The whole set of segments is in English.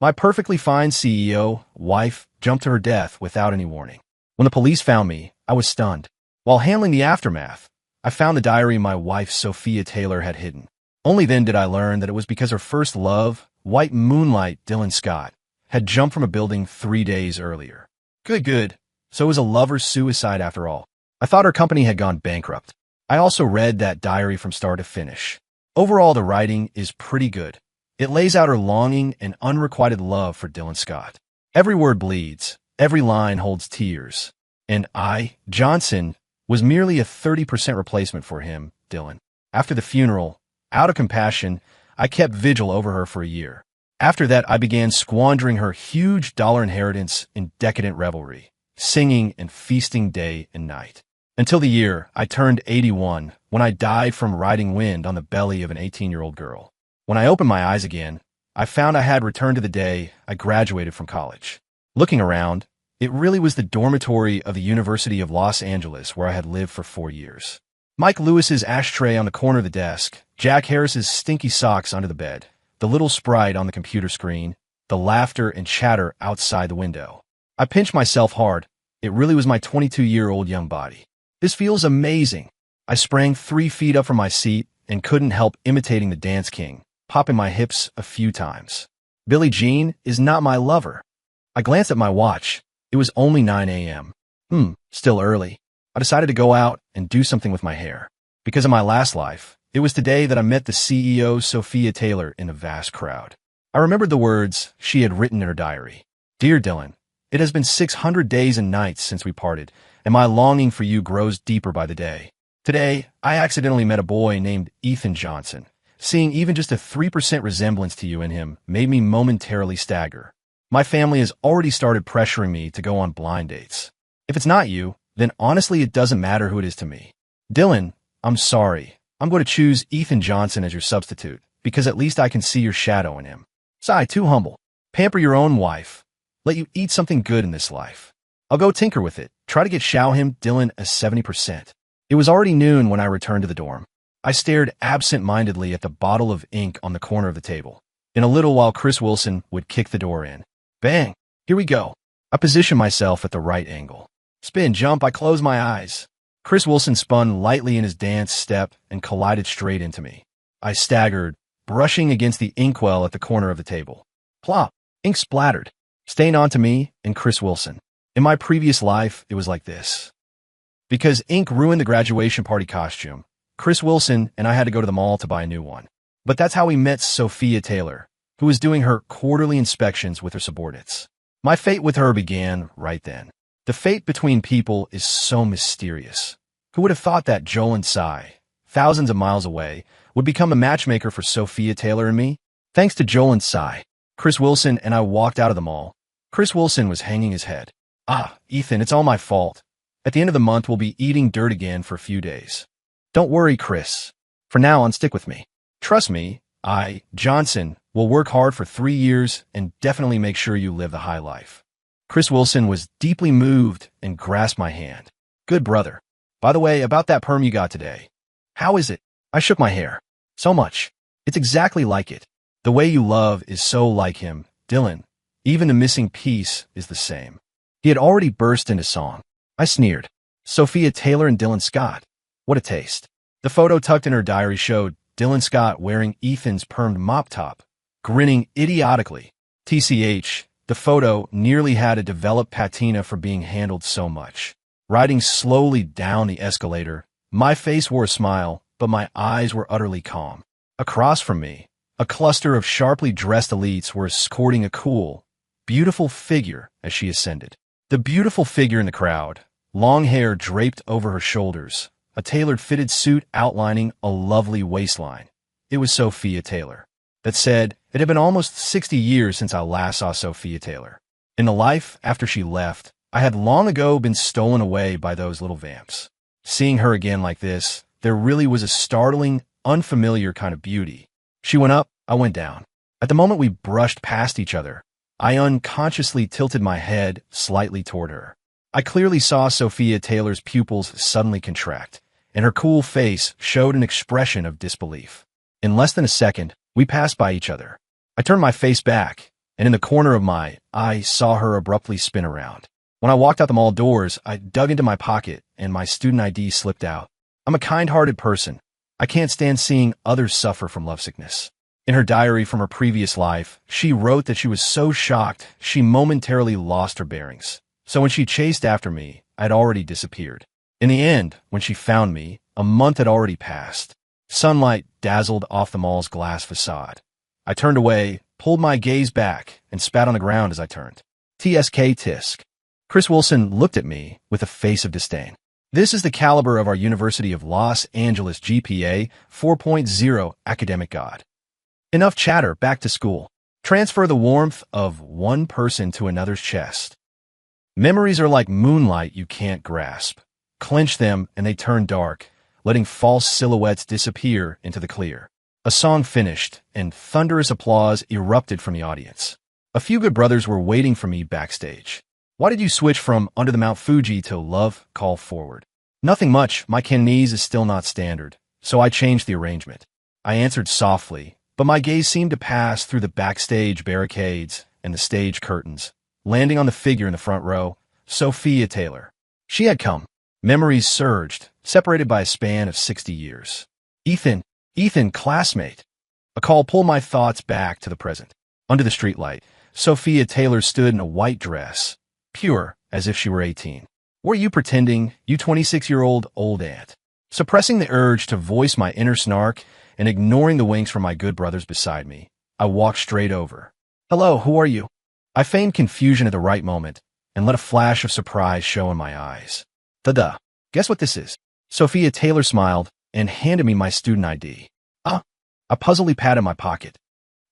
My perfectly fine CEO, wife, jumped to her death without any warning. When the police found me, I was stunned. While handling the aftermath, I found the diary my wife Sophia Taylor had hidden. Only then did I learn that it was because her first love, white moonlight Dylan Scott, had jumped from a building 3 days earlier. Good. So it was a lover's suicide after all. I thought her company had gone bankrupt. I also read that diary from start to finish. Overall, the writing is pretty good. It lays out her longing and unrequited love for Dylan Scott. Every word bleeds. Every line holds tears. And I, Johnson, was merely a 30% replacement for him, Dylan. After the funeral, out of compassion, I kept vigil over her for a year. After that, I began squandering her huge dollar inheritance in decadent revelry, singing and feasting day and night. Until the year I turned 81, when I died from riding wind on the belly of an 18-year-old girl. When I opened my eyes again, I found I had returned to the day I graduated from college. Looking around, it really was the dormitory of the University of Los Angeles where I had lived for 4 years. Mike Lewis's ashtray on the corner of the desk, Jack Harris's stinky socks under the bed, the little sprite on the computer screen, the laughter and chatter outside the window. I pinched myself hard. It really was my 22-year-old young body. This feels amazing. I sprang 3 feet up from my seat and couldn't help imitating the dance king, popping my hips a few times. Billie Jean is not my lover. I glanced at my watch. It was only 9 a.m. Still early. I decided to go out and do something with my hair. Because in my last life, it was today that I met the CEO, Sophia Taylor, in a vast crowd. I remembered the words she had written in her diary. Dear Dylan, it has been 600 days and nights since we parted, and my longing for you grows deeper by the day. Today, I accidentally met a boy named Ethan Johnson. Seeing even just a 3% resemblance to you in him made me momentarily stagger. My family has already started pressuring me to go on blind dates. If it's not you, then honestly it doesn't matter who it is to me. Dylan, I'm sorry. I'm going to choose Ethan Johnson as your substitute, because at least I can see your shadow in him. Sigh, too humble. Pamper your own wife. Let you eat something good in this life. I'll go tinker with it. Try to show him Dylan a 70%. It was already noon when I returned to the dorm. I stared absent-mindedly at the bottle of ink on the corner of the table. In a little while, Chris Wilson would kick the door in. Bang! Here we go. I positioned myself at the right angle. Spin, jump, I closed my eyes. Chris Wilson spun lightly in his dance step and collided straight into me. I staggered, brushing against the inkwell at the corner of the table. Plop! Ink splattered, stained onto me and Chris Wilson. In my previous life, it was like this. Because ink ruined the graduation party costume, Chris Wilson and I had to go to the mall to buy a new one. But that's how we met Sophia Taylor, who was doing her quarterly inspections with her subordinates. My fate with her began right then. The fate between people is so mysterious. Who would have thought that Joel and Cy, thousands of miles away, would become a matchmaker for Sophia Taylor and me? Thanks to Joel and Cy, Chris Wilson and I walked out of the mall. Chris Wilson was hanging his head. Ethan, it's all my fault. At the end of the month, we'll be eating dirt again for a few days. Don't worry, Chris. For now on, stick with me. Trust me, I, Johnson, will work hard for 3 years and definitely make sure you live the high life. Chris Wilson was deeply moved and grasped my hand. Good brother. By the way, about that perm you got today. How is it? I shook my hair. So much. It's exactly like it. The way you love is so like him, Dylan. Even the missing piece is the same. He had already burst into song. I sneered. Sophia Taylor and Dylan Scott. What a taste. The photo tucked in her diary showed Dylan Scott wearing Ethan's permed mop top, grinning idiotically. TCH, the photo nearly had a developed patina for being handled so much. Riding slowly down the escalator, my face wore a smile, but my eyes were utterly calm. Across from me, a cluster of sharply dressed elites were escorting a cool, beautiful figure as she ascended. The beautiful figure in the crowd, long hair draped over her shoulders, a tailored fitted suit outlining a lovely waistline. It was Sophia Taylor. That said, it had been almost 60 years since I last saw Sophia Taylor. In the life after she left, I had long ago been stolen away by those little vamps. Seeing her again like this, there really was a startling, unfamiliar kind of beauty. She went up, I went down. At the moment we brushed past each other, I unconsciously tilted my head slightly toward her. I clearly saw Sophia Taylor's pupils suddenly contract, and her cool face showed an expression of disbelief. In less than a second, we passed by each other. I turned my face back, and in the corner of my eye saw her abruptly spin around. When I walked out the mall doors, I dug into my pocket and my student ID slipped out. I'm a kind-hearted person. I can't stand seeing others suffer from lovesickness. In her diary from her previous life, she wrote that she was so shocked she momentarily lost her bearings. So when she chased after me, I'd already disappeared. In the end, when she found me, a month had already passed. Sunlight dazzled off the mall's glass facade. I turned away, pulled my gaze back, and spat on the ground as I turned. TSK tisk. Chris Wilson looked at me with a face of disdain. This is the caliber of our University of Los Angeles GPA 4.0 academic god. Enough chatter, back to school. Transfer the warmth of one person to another's chest. Memories are like moonlight you can't grasp. Clench them and they turn dark, letting false silhouettes disappear into the clear. A song finished, and thunderous applause erupted from the audience. A few good brothers were waiting for me backstage. Why did you switch from Under the Mount Fuji to Love Call Forward? Nothing much, my Cantonese is still not standard, so I changed the arrangement. I answered softly, but my gaze seemed to pass through the backstage barricades and the stage curtains, landing on the figure in the front row, Sophia Taylor. She had come. Memories surged, separated by a span of 60 years. Ethan, classmate. A call pulled my thoughts back to the present. Under the streetlight, Sophia Taylor stood in a white dress, pure as if she were 18. Were you pretending, you 26-year-old old aunt? Suppressing the urge to voice my inner snark and ignoring the winks from my good brothers beside me, I walked straight over. Hello, who are you? I feigned confusion at the right moment and let a flash of surprise show in my eyes. Duh. Guess what this is? Sophia Taylor smiled and handed me my student ID. I puzzledly patted my pocket.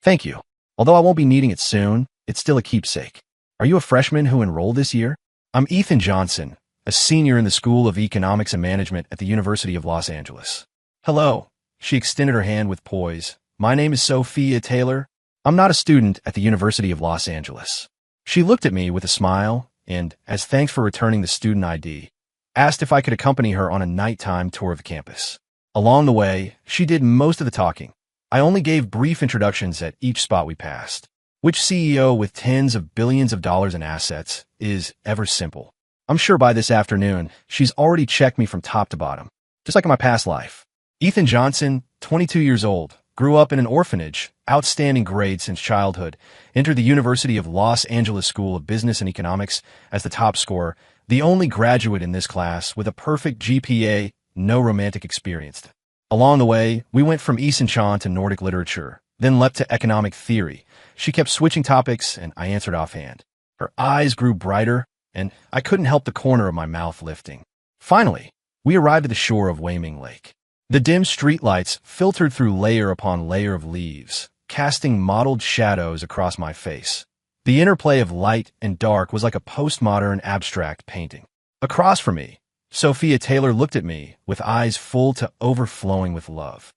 Thank you. Although I won't be needing it soon, it's still a keepsake. Are you a freshman who enrolled this year? I'm Ethan Johnson, a senior in the School of Economics and Management at the University of Los Angeles. Hello. She extended her hand with poise. My name is Sophia Taylor. I'm not a student at the University of Los Angeles. She looked at me with a smile and, as thanks for returning the student ID, asked if I could accompany her on a nighttime tour of the campus. Along the way, she did most of the talking. I only gave brief introductions at each spot we passed. Which CEO with tens of billions of dollars in assets is ever simple? I'm sure by this afternoon, she's already checked me from top to bottom, just like in my past life. Ethan Johnson, 22 years old, grew up in an orphanage, outstanding grades since childhood, entered the University of Los Angeles School of Business and Economics as the top scorer, the only graduate in this class with a perfect GPA, no romantic experience. Along the way, we went from East and Chan to Nordic literature, then leapt to economic theory. She kept switching topics, and I answered offhand. Her eyes grew brighter, and I couldn't help the corner of my mouth lifting. Finally, we arrived at the shore of Waiming Lake. The dim streetlights filtered through layer upon layer of leaves, casting mottled shadows across my face. The interplay of light and dark was like a postmodern abstract painting. Across from me, Sophia Taylor looked at me with eyes full to overflowing with love.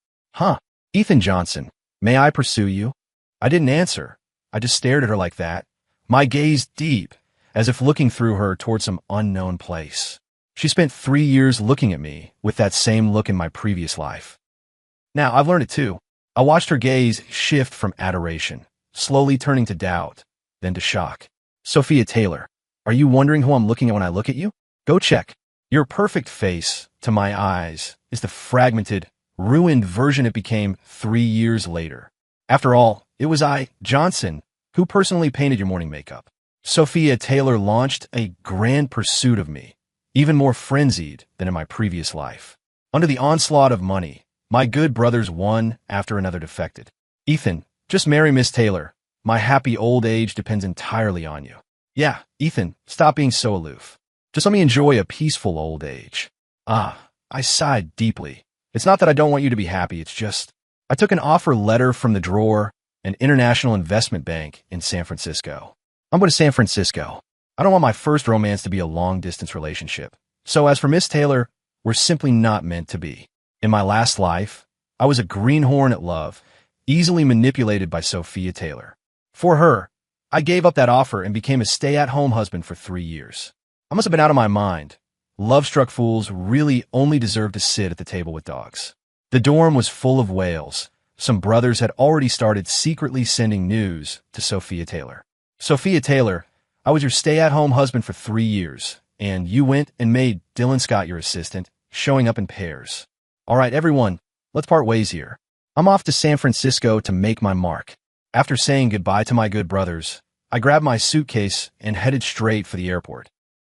Ethan Johnson, may I pursue you? I didn't answer. I just stared at her like that, my gaze deep, as if looking through her toward some unknown place. She spent 3 years looking at me with that same look in my previous life. Now, I've learned it too. I watched her gaze shift from adoration, slowly turning to doubt, then to shock. Sophia Taylor, are you wondering who I'm looking at when I look at you? Go check. Your perfect face, to my eyes, is the fragmented, ruined version it became 3 years later. After all, it was I, Johnson, who personally painted your morning makeup. Sophia Taylor launched a grand pursuit of me, even more frenzied than in my previous life. Under the onslaught of money, my good brothers one after another defected. Ethan, just marry Miss Taylor. My happy old age depends entirely on you. Yeah, Ethan, stop being so aloof. Just let me enjoy a peaceful old age. I sighed deeply. It's not that I don't want you to be happy, it's just, I took an offer letter from the drawer, an international investment bank in San Francisco. I'm going to San Francisco. I don't want my first romance to be a long-distance relationship. So as for Miss Taylor, we're simply not meant to be. In my last life, I was a greenhorn at love, easily manipulated by Sophia Taylor. For her, I gave up that offer and became a stay-at-home husband for 3 years. I must have been out of my mind. Love-struck fools really only deserve to sit at the table with dogs. The dorm was full of whales. Some brothers had already started secretly sending news to Sophia Taylor. Sophia Taylor, I was your stay-at-home husband for 3 years, and you went and made Dylan Scott your assistant, showing up in pairs. All right, everyone, let's part ways here. I'm off to San Francisco to make my mark. After saying goodbye to my good brothers, I grabbed my suitcase and headed straight for the airport.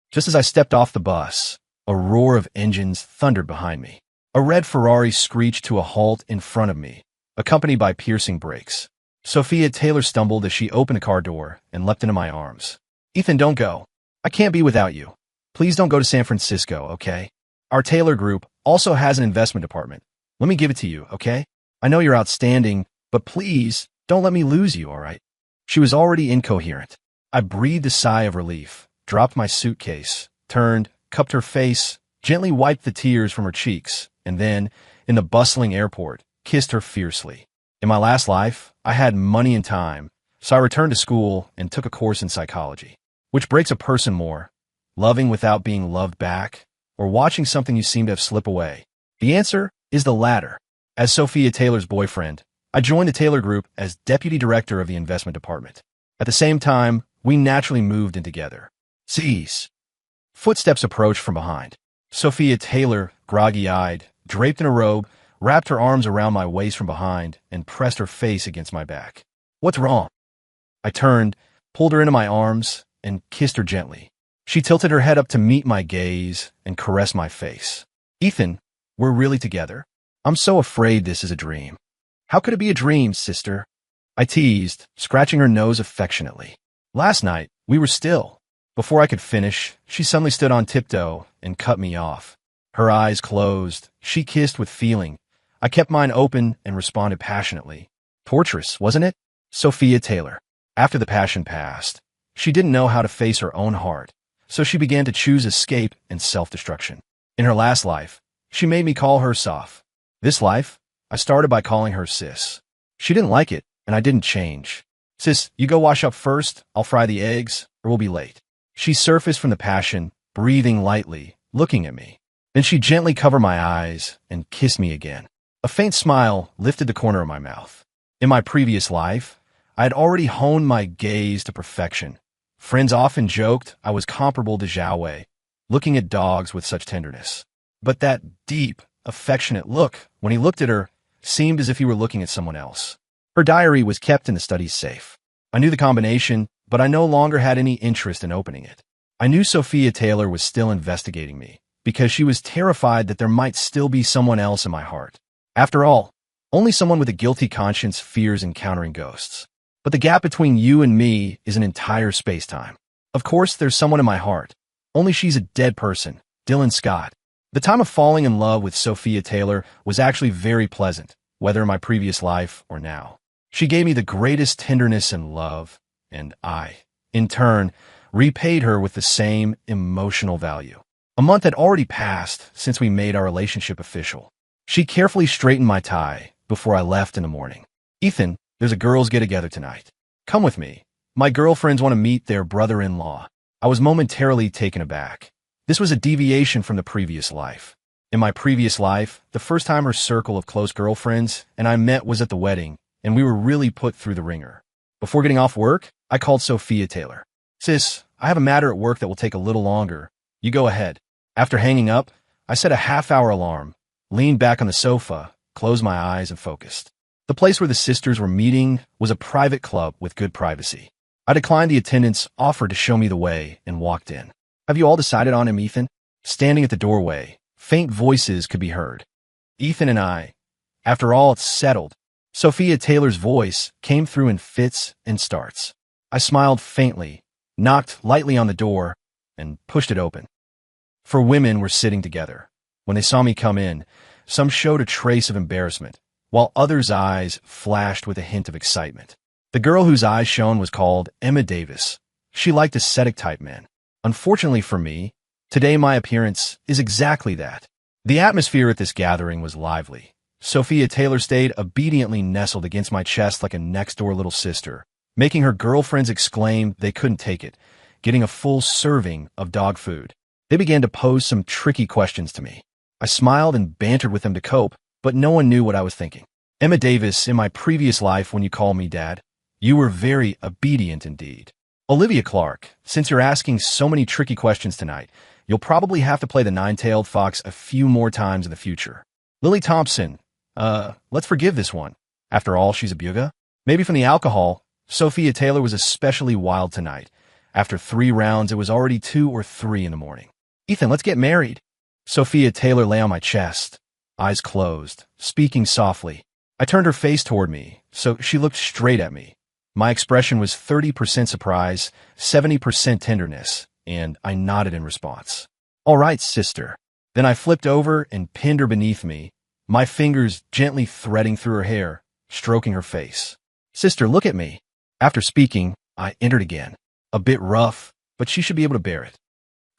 Just as I stepped off the bus, a roar of engines thundered behind me. A red Ferrari screeched to a halt in front of me, accompanied by piercing brakes. Sophia Taylor stumbled as she opened a car door and leapt into my arms. Ethan, don't go. I can't be without you. Please don't go to San Francisco, okay? Our Taylor Group also has an investment department. Let me give it to you, okay? I know you're outstanding, but please don't let me lose you, all right? She was already incoherent. I breathed a sigh of relief, dropped my suitcase, turned, cupped her face, gently wiped the tears from her cheeks, and then, in the bustling airport, kissed her fiercely. In my last life, I had money and time, so I returned to school and took a course in psychology. Which breaks a person more, loving without being loved back, or watching something you seem to have slip away? The answer is the latter. As Sophia Taylor's boyfriend, I joined the Taylor Group as deputy director of the investment department. At the same time, we naturally moved in together. Seize. Footsteps approached from behind. Sophia Taylor, groggy-eyed, draped in a robe, wrapped her arms around my waist from behind and pressed her face against my back. What's wrong? I turned, pulled her into my arms, and kissed her gently. She tilted her head up to meet my gaze and caress my face. Ethan, we're really together? I'm so afraid this is a dream. How could it be a dream, sister? I teased, scratching her nose affectionately. Last night, we were still. Before I could finish, she suddenly stood on tiptoe and cut me off. Her eyes closed. She kissed with feeling. I kept mine open and responded passionately. Torturous, wasn't it? Sophia Taylor. After the passion passed, she didn't know how to face her own heart, so she began to choose escape and self-destruction. In her last life, she made me call her Soph. This life, I started by calling her Sis. She didn't like it, and I didn't change. Sis, you go wash up first, I'll fry the eggs, or we'll be late. She surfaced from the passion, breathing lightly, looking at me. Then she gently covered my eyes and kissed me again. A faint smile lifted the corner of my mouth. In my previous life, I had already honed my gaze to perfection. Friends often joked I was comparable to Zhao Wei, looking at dogs with such tenderness. But that deep, affectionate look, when he looked at her, seemed as if he were looking at someone else. Her diary was kept in the study's safe. I knew the combination, but I no longer had any interest in opening it. I knew Sophia Taylor was still investigating me, because she was terrified that there might still be someone else in my heart. After all, only someone with a guilty conscience fears encountering ghosts. But the gap between you and me is an entire space-time. Of course, there's someone in my heart. Only she's a dead person, Dylan Scott. The time of falling in love with Sophia Taylor was actually very pleasant, whether in my previous life or now. She gave me the greatest tenderness and love, and I, in turn, repaid her with the same emotional value. A month had already passed since we made our relationship official. She carefully straightened my tie before I left in the morning. Ethan, there's a girls' get-together tonight. Come with me. My girlfriends want to meet their brother-in-law. I was momentarily taken aback. This was a deviation from the previous life. In my previous life, the first time her circle of close girlfriends and I met was at the wedding, and we were really put through the ringer. Before getting off work, I called Sophia Taylor. Sis, I have a matter at work that will take a little longer. You go ahead. After hanging up, I set a half-hour alarm, leaned back on the sofa, closed my eyes, and focused. The place where the sisters were meeting was a private club with good privacy. I declined the attendant's offer to show me the way and walked in. Have you all decided on him, Ethan? Standing at the doorway, faint voices could be heard. Ethan and I. After all, it's settled. Sophia Taylor's voice came through in fits and starts. I smiled faintly, knocked lightly on the door, and pushed it open. 4 women were sitting together. When they saw me come in, some showed a trace of embarrassment, while others' eyes flashed with a hint of excitement. The girl whose eyes shone was called Emma Davis. She liked ascetic-type men. Unfortunately for me, today my appearance is exactly that. The atmosphere at this gathering was lively. Sophia Taylor stayed obediently nestled against my chest like a next-door little sister, making her girlfriends exclaim they couldn't take it, getting a full serving of dog food. They began to pose some tricky questions to me. I smiled and bantered with them to cope, but no one knew what I was thinking. Emma Davis, in my previous life when you called me Dad, you were very obedient indeed. Olivia Clark, since you're asking so many tricky questions tonight, you'll probably have to play the nine-tailed fox a few more times in the future. Lily Thompson, let's forgive this one. After all, she's a buga. Maybe from the alcohol, Sophia Taylor was especially wild tonight. After 3 rounds, it was already 2 or 3 in the morning. Ethan, let's get married. Sophia Taylor lay on my chest, eyes closed, speaking softly. I turned her face toward me, so she looked straight at me. My expression was 30% surprise, 70% tenderness, and I nodded in response. All right, sister. Then I flipped over and pinned her beneath me, my fingers gently threading through her hair, stroking her face. Sister, look at me. After speaking, I entered again. A bit rough, but she should be able to bear it.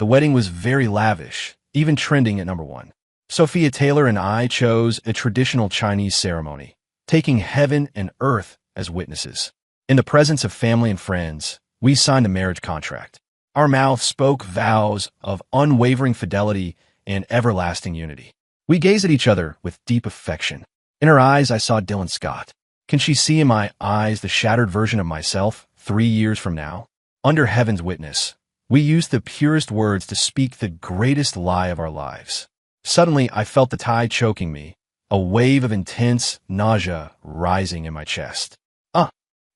The wedding was very lavish, even trending at #1. Sophia Taylor and I chose a traditional Chinese ceremony, taking heaven and earth as witnesses. In the presence of family and friends, we signed a marriage contract. Our mouths spoke vows of unwavering fidelity and everlasting unity. We gazed at each other with deep affection. In her eyes, I saw Dylan Scott. Can she see in my eyes the shattered version of myself 3 years from now? Under heaven's witness, we used the purest words to speak the greatest lie of our lives. Suddenly, I felt the tide choking me, a wave of intense nausea rising in my chest.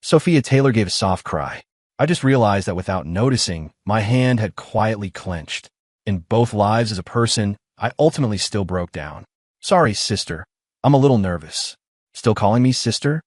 Sophia Taylor gave a soft cry. I just realized that without noticing, my hand had quietly clenched. In both lives as a person, I ultimately still broke down. Sorry, sister. I'm a little nervous. Still calling me sister?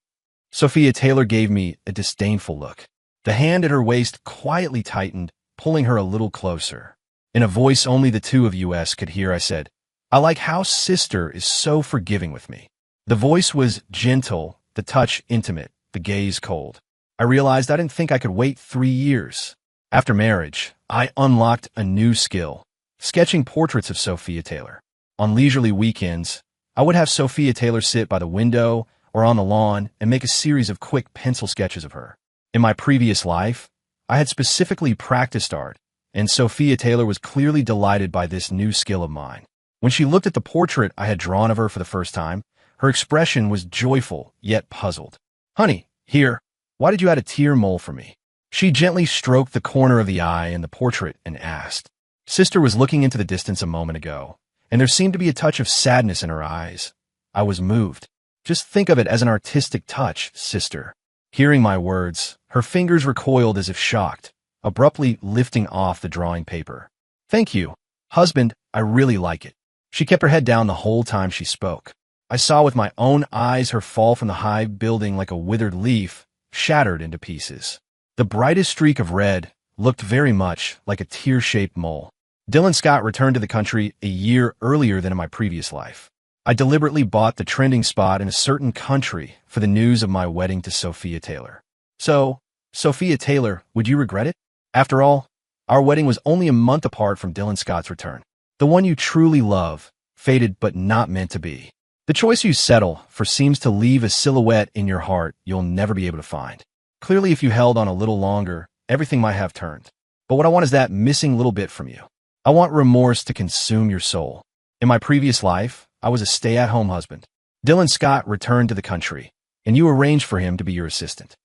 Sophia Taylor gave me a disdainful look. The hand at her waist quietly tightened, pulling her a little closer. In a voice only the two of us could hear, I said, I like how sister is so forgiving with me. The voice was gentle, the touch intimate, the gaze cold. I realized I didn't think I could wait 3 years. After marriage, I unlocked a new skill, sketching portraits of Sophia Taylor. On leisurely weekends, I would have Sophia Taylor sit by the window or on the lawn and make a series of quick pencil sketches of her. In my previous life, I had specifically practiced art, and Sophia Taylor was clearly delighted by this new skill of mine. When she looked at the portrait I had drawn of her for the first time, her expression was joyful yet puzzled. Honey, here, why did you add a tear mole for me? She gently stroked the corner of the eye in the portrait and asked. Sister was looking into the distance a moment ago, and there seemed to be a touch of sadness in her eyes. I was moved. Just think of it as an artistic touch, sister. Hearing my words, her fingers recoiled as if shocked, abruptly lifting off the drawing paper. Thank you, husband, I really like it. She kept her head down the whole time she spoke. I saw with my own eyes her fall from the high building like a withered leaf, shattered into pieces. The brightest streak of red looked very much like a tear-shaped mole. Dylan Scott returned to the country a year earlier than in my previous life. I deliberately bought the trending spot in a certain country for the news of my wedding to Sophia Taylor. So, Sophia Taylor, would you regret it? After all, our wedding was only a month apart from Dylan Scott's return. The one you truly love, fated but not meant to be. The choice you settle for seems to leave a silhouette in your heart you'll never be able to find. Clearly, if you held on a little longer, everything might have turned. But what I want is that missing little bit from you. I want remorse to consume your soul. In my previous life, I was a stay-at-home husband. Dylan Scott returned to the country, and you arranged for him to be your assistant.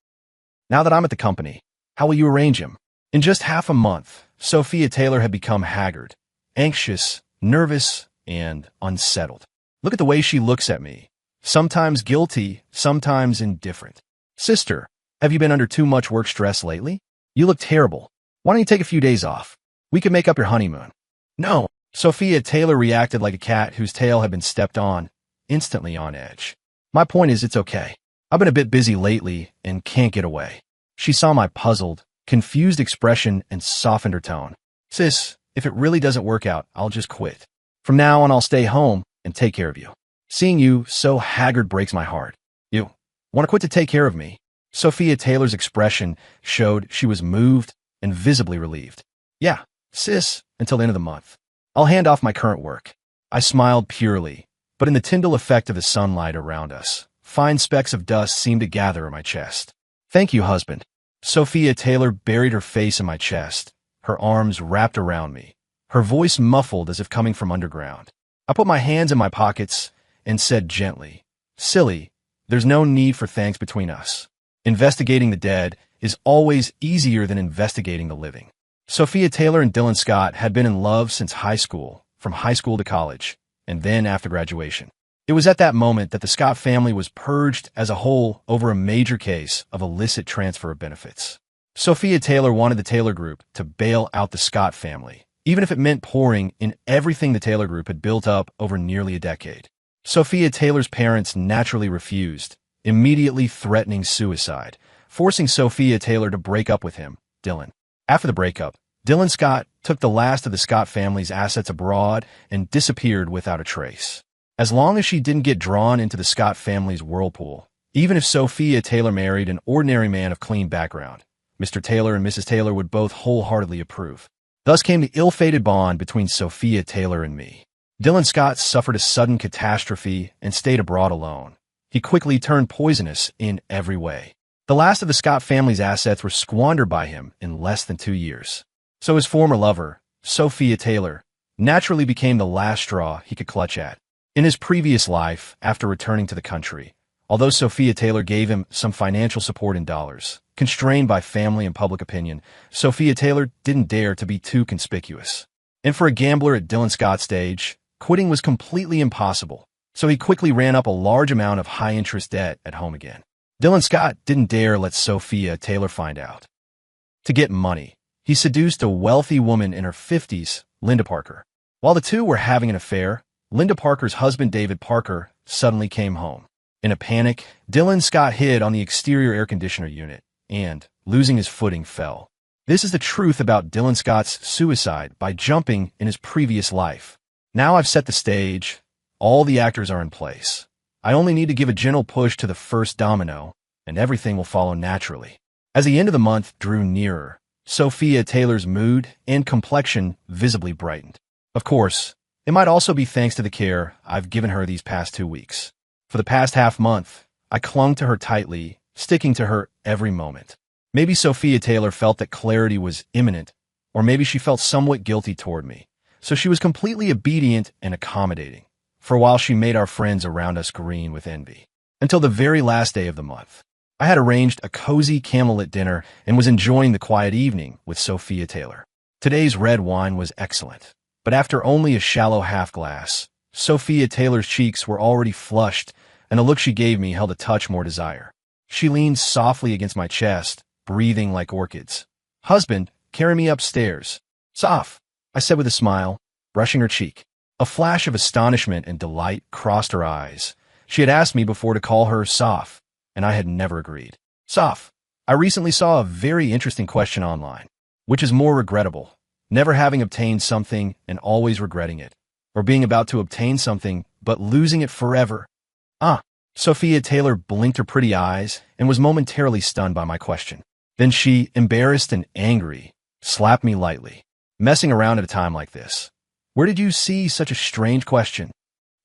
Now that I'm at the company, how will you arrange him? In just half a month, Sophia Taylor had become haggard, anxious, nervous, and unsettled. Look at the way she looks at me. Sometimes guilty, sometimes indifferent. Sister, have you been under too much work stress lately? You look terrible. Why don't you take a few days off? We could make up your honeymoon. No. Sophia Taylor reacted like a cat whose tail had been stepped on, instantly on edge. My point is, it's okay. I've been a bit busy lately and can't get away. She saw my puzzled, confused expression and softened her tone. Sis, if it really doesn't work out, I'll just quit. From now on, I'll stay home and take care of you. Seeing you so haggard breaks my heart. You want to quit to take care of me? Sophia Taylor's expression showed she was moved and visibly relieved. Yeah, sis, until the end of the month. I'll hand off my current work. I smiled purely, but in the tyndall effect of the sunlight around us, fine specks of dust seemed to gather in my chest. Thank you, husband. Sophia Taylor buried her face in my chest, her arms wrapped around me, her voice muffled as if coming from underground. I put my hands in my pockets and said gently, Silly, there's no need for thanks between us. Investigating the dead is always easier than investigating the living. Sophia Taylor and Dylan Scott had been in love since high school, from high school to college, and then after graduation. It was at that moment that the Scott family was purged as a whole over a major case of illicit transfer of benefits. Sophia Taylor wanted the Taylor Group to bail out the Scott family, even if it meant pouring in everything the Taylor Group had built up over nearly a decade. Sophia Taylor's parents naturally refused, immediately threatening suicide, forcing Sophia Taylor to break up with him, Dylan. After the breakup, Dylan Scott took the last of the Scott family's assets abroad and disappeared without a trace. As long as she didn't get drawn into the Scott family's whirlpool, even if Sophia Taylor married an ordinary man of clean background, Mr. Taylor and Mrs. Taylor would both wholeheartedly approve. Thus came the ill-fated bond between Sophia Taylor and me. Dylan Scott suffered a sudden catastrophe and stayed abroad alone. He quickly turned poisonous in every way. The last of the Scott family's assets were squandered by him in less than 2 years. So his former lover, Sophia Taylor, naturally became the last straw he could clutch at. In his previous life, after returning to the country, although Sophia Taylor gave him some financial support in dollars, constrained by family and public opinion, Sophia Taylor didn't dare to be too conspicuous. And for a gambler at Dylan Scott's age, quitting was completely impossible, so he quickly ran up a large amount of high-interest debt at home again. Dylan Scott didn't dare let Sophia Taylor find out. To get money, he seduced a wealthy woman in her 50s, Linda Parker. While the two were having an affair, Linda Parker's husband David Parker suddenly came home. In a panic, Dylan Scott hid on the exterior air conditioner unit and, losing his footing, fell. This is the truth about Dylan Scott's suicide by jumping in his previous life. Now I've set the stage. All the actors are in place. I only need to give a gentle push to the first domino, and everything will follow naturally. As the end of the month drew nearer, Sophia Taylor's mood and complexion visibly brightened. Of course, it might also be thanks to the care I've given her these past 2 weeks. For the past half-month, I clung to her tightly, sticking to her every moment. Maybe Sophia Taylor felt that clarity was imminent, or maybe she felt somewhat guilty toward me, so she was completely obedient and accommodating. For a while she made our friends around us green with envy. Until the very last day of the month. I had arranged a cozy candlelit dinner and was enjoying the quiet evening with Sophia Taylor. Today's red wine was excellent, but after only a shallow half glass, Sophia Taylor's cheeks were already flushed, and the look she gave me held a touch more desire. She leaned softly against my chest, breathing like orchids. "Husband, carry me upstairs." "Soph," I said with a smile, brushing her cheek. A flash of astonishment and delight crossed her eyes. She had asked me before to call her Soph, and I had never agreed. "Soph, I recently saw a very interesting question online. Which is more regrettable, never having obtained something and always regretting it, or being about to obtain something but losing it forever?" Sophia Taylor blinked her pretty eyes and was momentarily stunned by my question. Then she, embarrassed and angry, slapped me lightly. "Messing around at a time like this. Where did you see such a strange question?"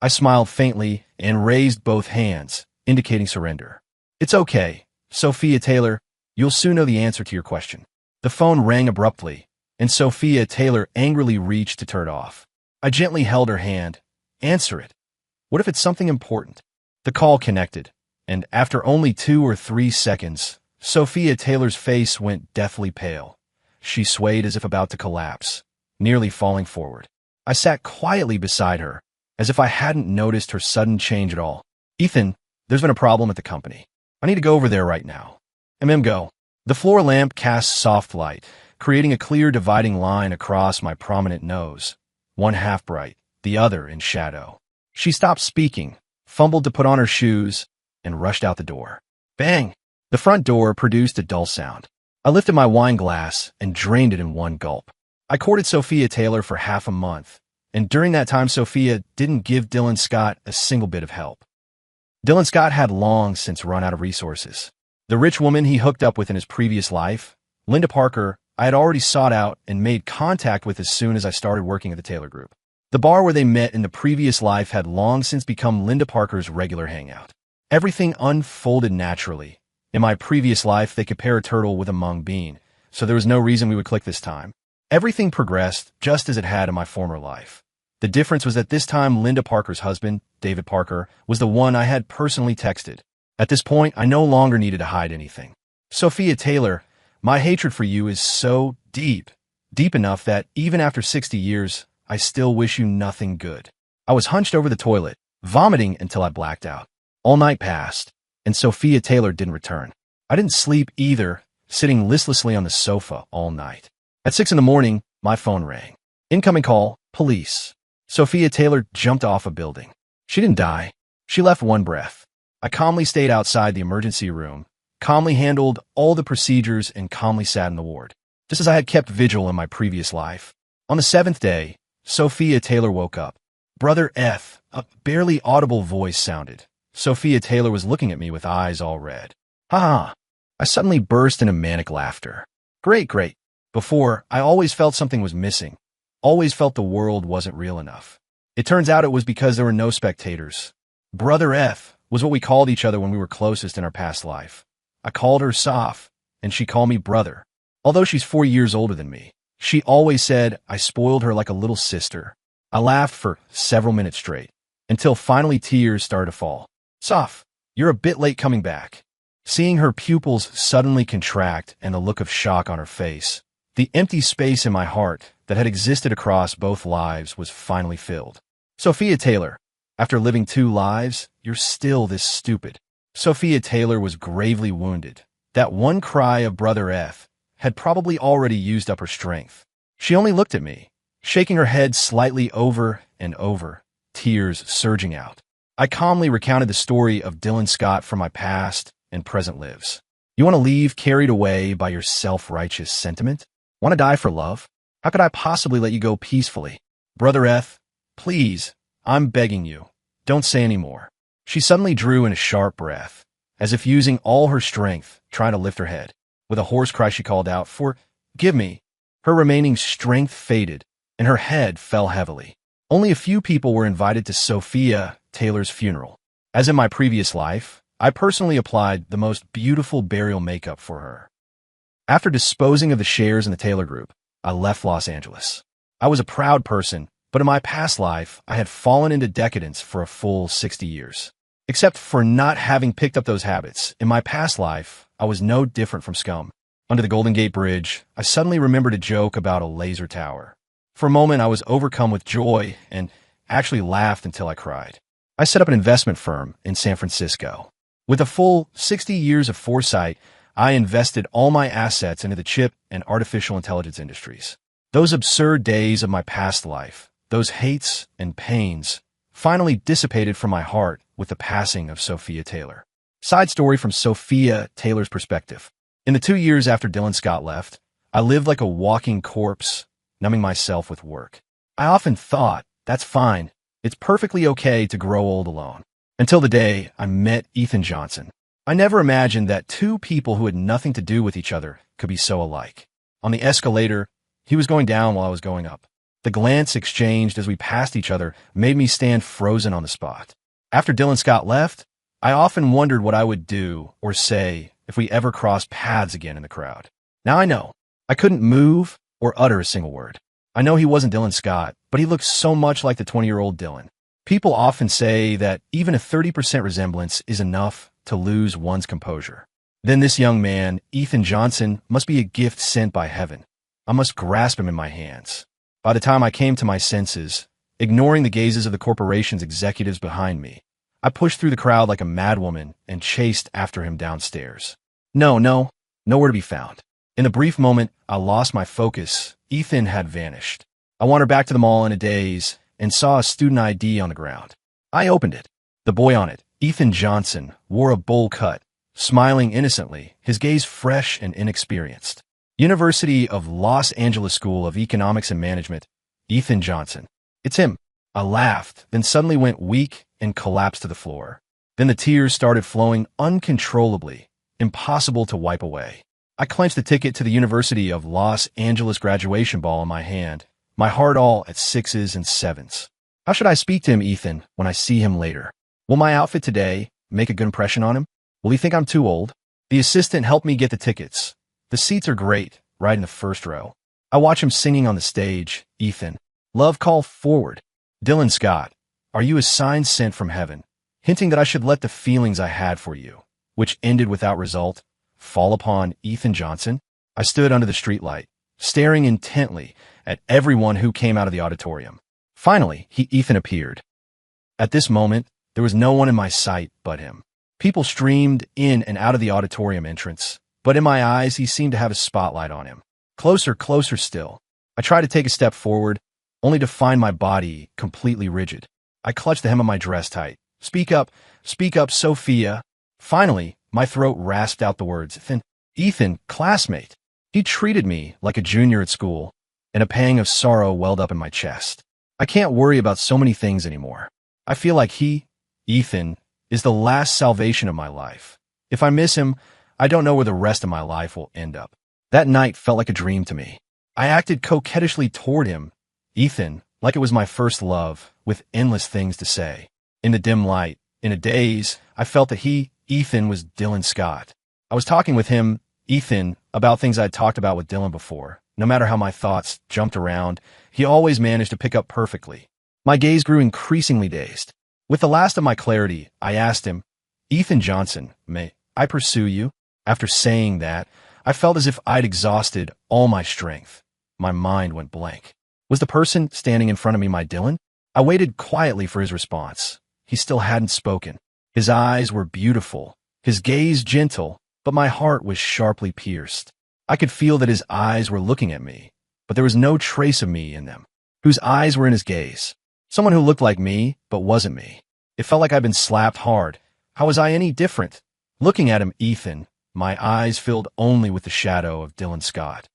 I smiled faintly and raised both hands, indicating surrender. "It's okay, Sophia Taylor. You'll soon know the answer to your question." The phone rang abruptly, and Sophia Taylor angrily reached to turn it off. I gently held her hand. "Answer it. What if it's something important?" The call connected, and after only 2 or 3 seconds, Sophia Taylor's face went deathly pale. She swayed as if about to collapse, nearly falling forward. I sat quietly beside her, as if I hadn't noticed her sudden change at all. "Ethan, there's been a problem at the company. I need to go over there right now." Go. The floor lamp cast soft light, creating a clear dividing line across my prominent nose, one half bright, the other in shadow. She stopped speaking, fumbled to put on her shoes, and rushed out the door. Bang! The front door produced a dull sound. I lifted my wine glass and drained it in one gulp. I courted Sophia Taylor for half a month, and during that time Sophia didn't give Dylan Scott a single bit of help. Dylan Scott had long since run out of resources. The rich woman he hooked up with in his previous life, Linda Parker, I had already sought out and made contact with as soon as I started working at the Taylor Group. The bar where they met in the previous life had long since become Linda Parker's regular hangout. Everything unfolded naturally. In my previous life, they could pair a turtle with a mung bean, so there was no reason we would click this time. Everything progressed just as it had in my former life. The difference was that this time Linda Parker's husband, David Parker, was the one I had personally texted. At this point, I no longer needed to hide anything. Sophia Taylor, my hatred for you is so deep enough that even after 60 years, I still wish you nothing good. I was hunched over the toilet, vomiting until I blacked out. All night passed, and Sophia Taylor didn't return. I didn't sleep either, sitting listlessly on the sofa all night. At 6 in the morning, my phone rang. Incoming call, police. Sophia Taylor jumped off a building. She didn't die. She left one breath. I calmly stayed outside the emergency room, calmly handled all the procedures, and calmly sat in the ward, just as I had kept vigil in my previous life. On the 7th day, Sophia Taylor woke up. Brother F, a barely audible voice sounded. Sophia Taylor was looking at me with eyes all red. Ha ha. I suddenly burst into manic laughter. Great. Before, I always felt something was missing. Always felt the world wasn't real enough. It turns out it was because there were no spectators. Brother F was what we called each other when we were closest in our past life. I called her Soph, and she called me brother. Although she's 4 years older than me, she always said I spoiled her like a little sister. I laughed for several minutes straight, until finally tears started to fall. Soph, you're a bit late coming back. Seeing her pupils suddenly contract and the look of shock on her face, the empty space in my heart that had existed across both lives was finally filled. Sophia Taylor, after living 2 lives, you're still this stupid. Sophia Taylor was gravely wounded. That one cry of Brother F had probably already used up her strength. She only looked at me, shaking her head slightly over and over, tears surging out. I calmly recounted the story of Dylan Scott from my past and present lives. You want to leave carried away by your self-righteous sentiment? Want to die for love? How could I possibly let you go peacefully? Brother F, please, I'm begging you, don't say any more. She suddenly drew in a sharp breath, as if using all her strength, trying to lift her head. With a hoarse cry she called out, "Forgive me." Her remaining strength faded, and her head fell heavily. Only a few people were invited to Sophia Taylor's funeral. As in my previous life, I personally applied the most beautiful burial makeup for her. After disposing of the shares in the Taylor Group, I left Los Angeles. I was a proud person, but in my past life, I had fallen into decadence for a full 60 years. Except for not having picked up those habits, in my past life, I was no different from scum. Under the Golden Gate Bridge, I suddenly remembered a joke about a laser tower. For a moment, I was overcome with joy and actually laughed until I cried. I set up an investment firm in San Francisco. With a full 60 years of foresight, I invested all my assets into the chip and artificial intelligence industries. Those absurd days of my past life, those hates and pains, finally dissipated from my heart with the passing of Sophia Taylor. Side story from Sophia Taylor's perspective. In the 2 years after Dylan Scott left, I lived like a walking corpse, numbing myself with work. I often thought, that's fine, it's perfectly okay to grow old alone. Until the day I met Ethan Johnson. I never imagined that 2 people who had nothing to do with each other could be so alike. On the escalator, he was going down while I was going up. The glance exchanged as we passed each other made me stand frozen on the spot. After Dylan Scott left, I often wondered what I would do or say if we ever crossed paths again in the crowd. Now I know. I couldn't move or utter a single word. I know he wasn't Dylan Scott, but he looked so much like the 20-year-old Dylan. People often say that even a 30% resemblance is enough to lose one's composure. Then this young man, Ethan Johnson, must be a gift sent by heaven. I must grasp him in my hands. By the time I came to my senses, ignoring the gazes of the corporation's executives behind me, I pushed through the crowd like a madwoman and chased after him downstairs. Nowhere to be found. In the brief moment I lost my focus, Ethan had vanished. I wandered back to the mall in a daze and saw a student ID on the ground. I opened it. The boy on it, Ethan Johnson, wore a bowl cut, smiling innocently, his gaze fresh and inexperienced. University of Los Angeles School of Economics and Management, Ethan Johnson. It's him. I laughed, then suddenly went weak and collapsed to the floor. Then the tears started flowing uncontrollably, impossible to wipe away. I clenched the ticket to the University of Los Angeles graduation ball in my hand, my heart all at 6s and 7s. How should I speak to him, Ethan, when I see him later? Will my outfit today make a good impression on him? Will he think I'm too old? The assistant helped me get the tickets. The seats are great, right in the first row. I watch him singing on the stage, Ethan. Love call forward. Dylan Scott, are you a sign sent from heaven, hinting that I should let the feelings I had for you, which ended without result, fall upon Ethan Johnson? I stood under the streetlight, staring intently at everyone who came out of the auditorium. Finally, Ethan appeared. At this moment, there was no one in my sight but him. People streamed in and out of the auditorium entrance, but in my eyes, he seemed to have a spotlight on him. Closer, closer still. I tried to take a step forward, only to find my body completely rigid. I clutched the hem of my dress tight. Speak up, Sophia. Finally, my throat rasped out the words, Ethan, classmate. He treated me like a junior at school, and a pang of sorrow welled up in my chest. I can't worry about so many things anymore. I feel like Ethan, is the last salvation of my life. If I miss him, I don't know where the rest of my life will end up. That night felt like a dream to me. I acted coquettishly toward him, Ethan, like it was my first love, with endless things to say. In the dim light, in a daze, I felt that Ethan, was Dylan Scott. I was talking with him, Ethan, about things I'd talked about with Dylan before. No matter how my thoughts jumped around, he always managed to pick up perfectly. My gaze grew increasingly dazed. With the last of my clarity, I asked him, Ethan Johnson, may I pursue you? After saying that, I felt as if I'd exhausted all my strength. My mind went blank. Was the person standing in front of me my Dylan? I waited quietly for his response. He still hadn't spoken. His eyes were beautiful, his gaze gentle, but my heart was sharply pierced. I could feel that his eyes were looking at me, but there was no trace of me in them. Whose eyes were in his gaze? Someone who looked like me, but wasn't me. It felt like I'd been slapped hard. How was I any different? Looking at him, Ethan, my eyes filled only with the shadow of Dylan Scott.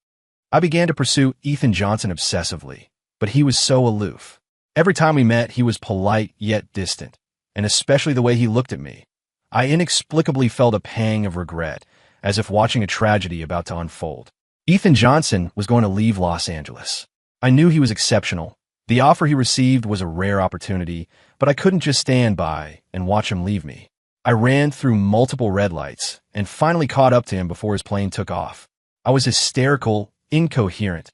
I began to pursue Ethan Johnson obsessively, but he was so aloof. Every time we met, he was polite yet distant, and especially the way he looked at me. I inexplicably felt a pang of regret, as if watching a tragedy about to unfold. Ethan Johnson was going to leave Los Angeles. I knew he was exceptional. The offer he received was a rare opportunity, but I couldn't just stand by and watch him leave me. I ran through multiple red lights and finally caught up to him before his plane took off. I was hysterical, incoherent.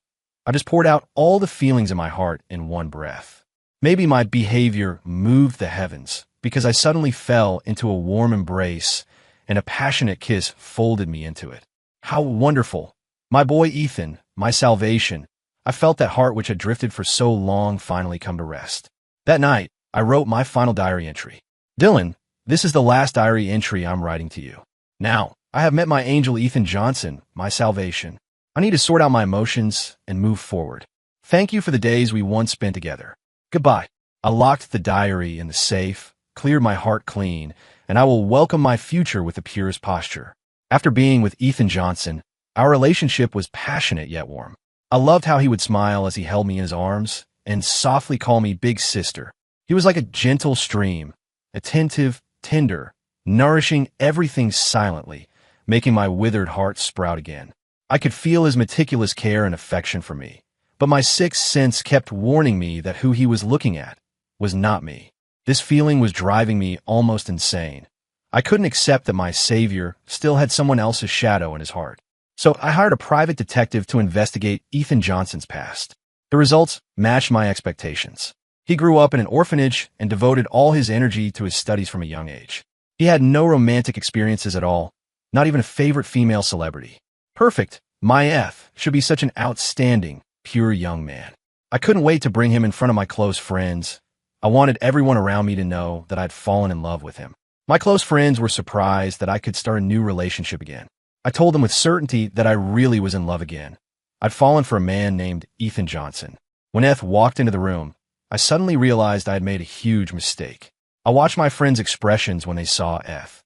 I just poured out all the feelings in my heart in one breath. Maybe my behavior moved the heavens, because I suddenly fell into a warm embrace and a passionate kiss folded me into it. How wonderful! My boy Ethan, my salvation. I felt that heart which had drifted for so long finally come to rest. That night, I wrote my final diary entry. Dylan, this is the last diary entry I'm writing to you. Now, I have met my angel Ethan Johnson, my salvation. I need to sort out my emotions and move forward. Thank you for the days we once spent together. Goodbye. I locked the diary in the safe, cleared my heart clean, and I will welcome my future with the purest posture. After being with Ethan Johnson, our relationship was passionate yet warm. I loved how he would smile as he held me in his arms and softly call me big sister. He was like a gentle stream, attentive, tender, nourishing everything silently, making my withered heart sprout again. I could feel his meticulous care and affection for me, but my sixth sense kept warning me that who he was looking at was not me. This feeling was driving me almost insane. I couldn't accept that my savior still had someone else's shadow in his heart. So I hired a private detective to investigate Ethan Johnson's past. The results matched my expectations. He grew up in an orphanage and devoted all his energy to his studies from a young age. He had no romantic experiences at all, not even a favorite female celebrity. Perfect. My F should be such an outstanding, pure young man. I couldn't wait to bring him in front of my close friends. I wanted everyone around me to know that I'd fallen in love with him. My close friends were surprised that I could start a new relationship again. I told them with certainty that I really was in love again. I'd fallen for a man named Ethan Johnson. When Eth walked into the room, I suddenly realized I had made a huge mistake. I watched my friends' expressions when they saw Eth.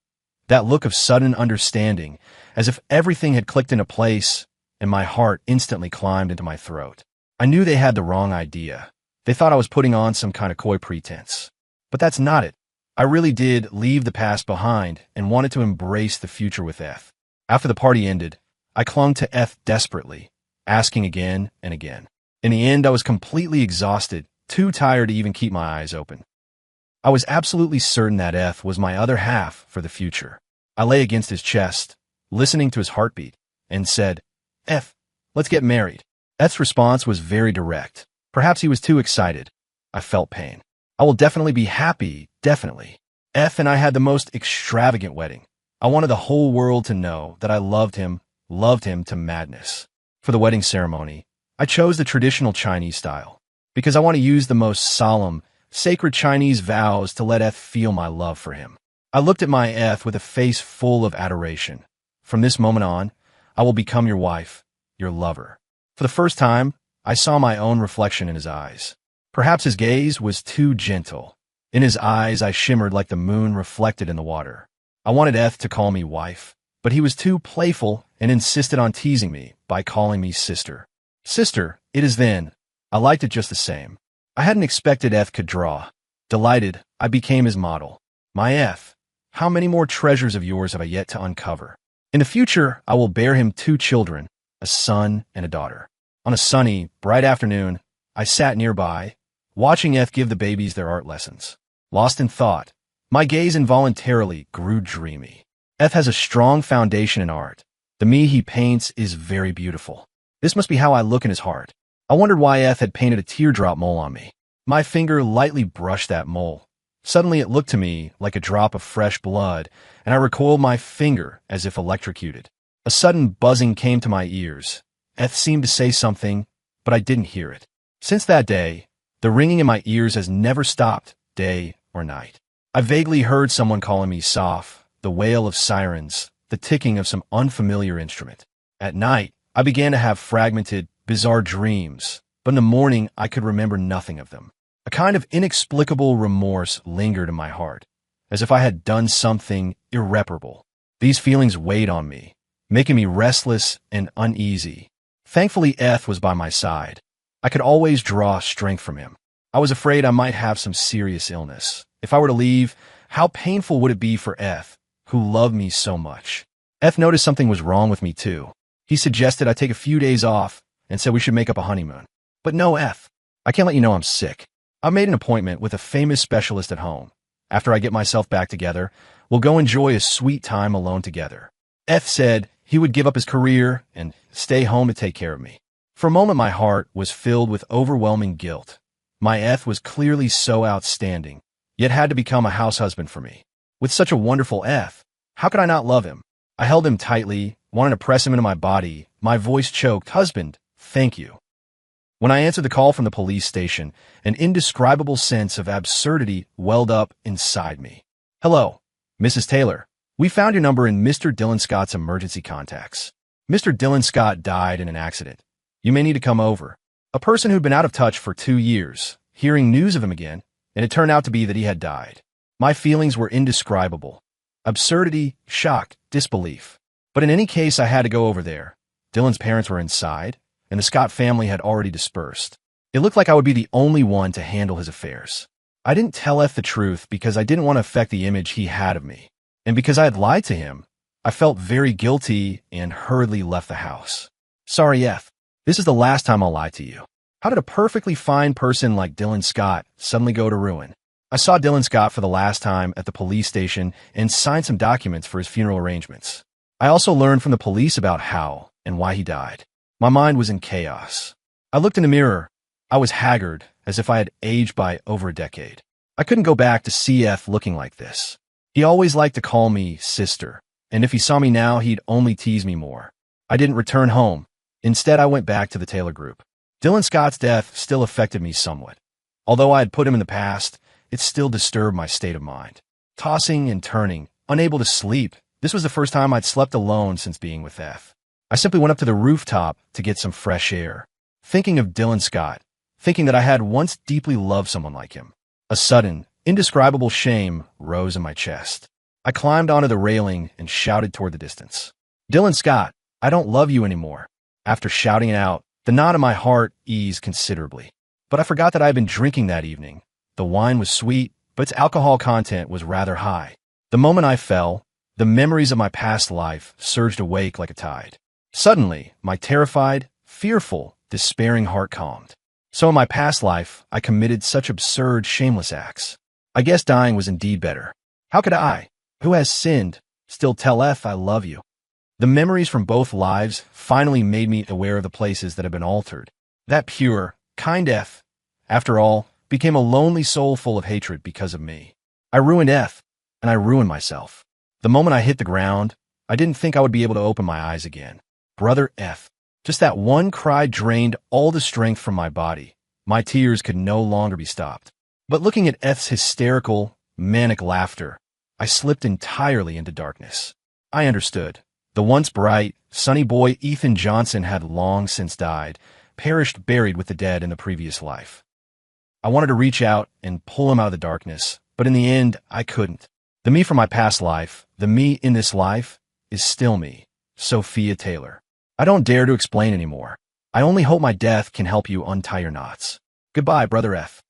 That look of sudden understanding, as if everything had clicked into place, and my heart instantly climbed into my throat. I knew they had the wrong idea. They thought I was putting on some kind of coy pretense. But that's not it. I really did leave the past behind and wanted to embrace the future with Eth. After the party ended, I clung to Eth desperately, asking again and again. In the end, I was completely exhausted, too tired to even keep my eyes open. I was absolutely certain that Eth was my other half for the future. I lay against his chest, listening to his heartbeat, and said, "Eth, let's get married." Eth's response was very direct. Perhaps he was too excited. I felt pain. "I will definitely be happy, definitely." Eth and I had the most extravagant wedding. I wanted the whole world to know that I loved him to madness. For the wedding ceremony, I chose the traditional Chinese style because I want to use the most solemn, sacred Chinese vows to let Eth feel my love for him. I looked at my Eth with a face full of adoration. From this moment on, I will become your wife, your lover. For the first time, I saw my own reflection in his eyes. Perhaps his gaze was too gentle. In his eyes, I shimmered like the moon reflected in the water. I wanted Eth to call me wife, but he was too playful and insisted on teasing me by calling me sister. Sister, it is then. I liked it just the same. I hadn't expected Eth could draw. Delighted, I became his model. My Eth, how many more treasures of yours have I yet to uncover? In the future, I will bear him 2 children, a son and a daughter. On a sunny, bright afternoon, I sat nearby, watching Eth give the babies their art lessons. Lost in thought, my gaze involuntarily grew dreamy. Eth has a strong foundation in art. The me he paints is very beautiful. This must be how I look in his heart. I wondered why Eth had painted a teardrop mole on me. My finger lightly brushed that mole. Suddenly it looked to me like a drop of fresh blood, and I recoiled my finger as if electrocuted. A sudden buzzing came to my ears. Eth seemed to say something, but I didn't hear it. Since that day, the ringing in my ears has never stopped, day or night. I vaguely heard someone calling me Soph, the wail of sirens, the ticking of some unfamiliar instrument. At night, I began to have fragmented, bizarre dreams, but in the morning I could remember nothing of them. A kind of inexplicable remorse lingered in my heart, as if I had done something irreparable. These feelings weighed on me, making me restless and uneasy. Thankfully, Eth was by my side. I could always draw strength from him. I was afraid I might have some serious illness. If I were to leave, how painful would it be for Eth, who loved me so much? Eth noticed something was wrong with me too. He suggested I take a few days off and said we should make up a honeymoon. But no, Eth, I can't let you know I'm sick. I made an appointment with a famous specialist at home. After I get myself back together, we'll go enjoy a sweet time alone together. Eth said he would give up his career and stay home to take care of me. For a moment, my heart was filled with overwhelming guilt. My Eth was clearly so outstanding, yet had to become a house husband for me. With such a wonderful Eth, how could I not love him? I held him tightly, wanted to press him into my body. My voice choked, "Husband, thank you." When I answered the call from the police station, an indescribable sense of absurdity welled up inside me. "Hello, Mrs. Taylor. We found your number in Mr. Dylan Scott's emergency contacts. Mr. Dylan Scott died in an accident. You may need to come over." A person who'd been out of touch for 2 years, hearing news of him again, and it turned out to be that he had died. My feelings were indescribable. Absurdity, shock, disbelief. But in any case, I had to go over there. Dylan's parents were inside, and the Scott family had already dispersed. It looked like I would be the only one to handle his affairs. I didn't tell Eth the truth because I didn't want to affect the image he had of me. And because I had lied to him, I felt very guilty and hurriedly left the house. "Sorry, Eth. This is the last time I'll lie to you. How did a perfectly fine person like Dylan Scott suddenly go to ruin?" I saw Dylan Scott for the last time at the police station and signed some documents for his funeral arrangements. I also learned from the police about how and why he died. My mind was in chaos. I looked in the mirror. I was haggard, as if I had aged by over a decade. I couldn't go back to see Eth looking like this. He always liked to call me sister, and if he saw me now, he'd only tease me more. I didn't return home. Instead, I went back to the Taylor Group. Dylan Scott's death still affected me somewhat. Although I had put him in the past, it still disturbed my state of mind. Tossing and turning, unable to sleep, this was the first time I'd slept alone since being with Eth. I simply went up to the rooftop to get some fresh air, thinking of Dylan Scott, thinking that I had once deeply loved someone like him. A sudden, indescribable shame rose in my chest. I climbed onto the railing and shouted toward the distance. "Dylan Scott, I don't love you anymore." After shouting it out, the knot in my heart eased considerably. But I forgot that I had been drinking that evening. The wine was sweet, but its alcohol content was rather high. The moment I fell, the memories of my past life surged awake like a tide. Suddenly, my terrified, fearful, despairing heart calmed. So in my past life, I committed such absurd, shameless acts. I guess dying was indeed better. How could I, who has sinned, still tell Eth I love you? The memories from both lives finally made me aware of the places that had been altered. That pure, kind Eth, after all, became a lonely soul full of hatred because of me. I ruined Eth, and I ruined myself. The moment I hit the ground, I didn't think I would be able to open my eyes again. Brother F. Just that one cry drained all the strength from my body. My tears could no longer be stopped. But looking at F's hysterical, manic laughter, I slipped entirely into darkness. I understood. The once bright, sunny boy Ethan Johnson had long since died, perished buried with the dead in the previous life. I wanted to reach out and pull him out of the darkness, but in the end, I couldn't. The me from my past life, the me in this life, is still me, Sophia Taylor. I don't dare to explain anymore. I only hope my death can help you untie your knots. Goodbye, Brother F.